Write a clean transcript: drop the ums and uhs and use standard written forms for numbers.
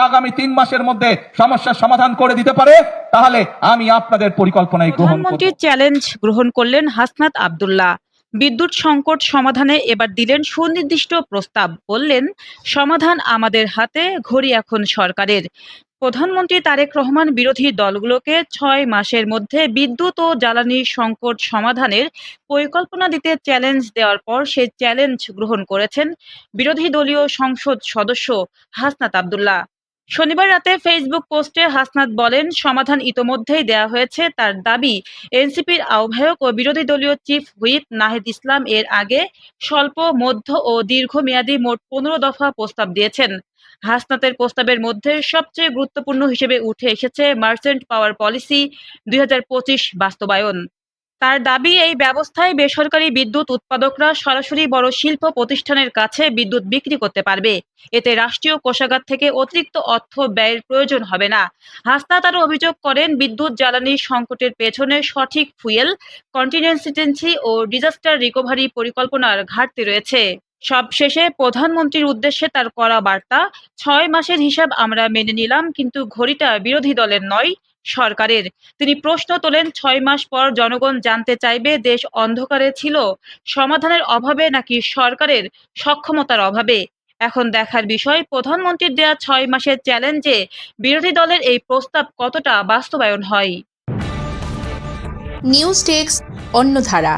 আগামী 3 মাসের মধ্যে সমস্যার সমাধান করে দিতে পারে, তাহলে আমি আপনাদের পরিকল্পনায় গ্রহণ করব। প্রধানমন্ত্রীর চ্যালেঞ্জ গ্রহণ করলেন হাসনাত আব্দুল্লাহ। বিদ্যুৎ সংকট সমাধানে এবার দিলেন সুনির্দিষ্ট প্রস্তাব, বললেন সমাধান আমাদের হাতে, ঘড়ি এখন সরকারের। প্রধানমন্ত্রী তারেক রহমান বিরোধী দলগুলোকে 6 মাসের মধ্যে বিদ্যুৎ ও জ্বালানি সংকট সমাধানের পরিকল্পনা দিতে চ্যালেঞ্জ দেওয়ার পর সেই চ্যালেঞ্জ গ্রহণ করেছেন বিরোধী দলীয় সংসদ সদস্য হাসনাত আব্দুল্লাহ। শনিবার রাতে ফেসবুক পোস্টে হাসনাত বলেন, সমাধান ইতোমধ্যেই দেয়া হয়েছে। তার দাবি, এনসিপির আহ্বায়ক ও বিরোধী দলীয় চিফ হুইপ নাহিদ ইসলাম এর আগে স্বল্প, মধ্য ও দীর্ঘমেয়াদী মোট 15 দফা প্রস্তাব দিয়েছেন। হাসনাতের প্রস্তাবের মধ্যে সবচেয়ে গুরুত্বপূর্ণ হিসেবে উঠে এসেছে মার্চেন্ট পাওয়ার পলিসি 2025 বাস্তবায়ন। তার দাবি, এই ব্যবস্থায় বেসরকারি বিদ্যুৎ উৎপাদকরা সরাসরি বড় শিল্প প্রতিষ্ঠানের কাছে বিদ্যুৎ বিক্রি করতে পারবে। এতে রাষ্ট্রীয় কোষাগার থেকে অতিরিক্ত অর্থ ব্যয়ের প্রয়োজন হবে না। হাসনাত আরও অভিযোগ করেন, বিদ্যুৎ জ্বালানি সংকটের পেছনে সঠিক ফুয়েল কন্টিনজেন্সি ও ডিজাস্টার রিকভারি পরিকল্পনার ঘাটতি রয়েছে। সবশেষে প্রধানমন্ত্রীর উদ্দেশ্যে তার করা বার্তা, 6 মাসের হিসাব আমরা মেনে নিলাম, কিন্তু ঘড়িটা বিরোধী দলের নয়, সরকারের। তিনি প্রশ্ন তোলেন, 6 মাস পর জনগণ জানতে চাইবে দেশ অন্ধকারে ছিল সমাধানের অভাবে নাকি সরকারের সক্ষমতার অভাবে। এখন দেখার বিষয়, প্রধানমন্ত্রীর দেয়া 6 মাসের চ্যালেঞ্জে বিরোধী দলের এই প্রস্তাব কতটা বাস্তবায়ন হয়। News desk, অন্যধারা।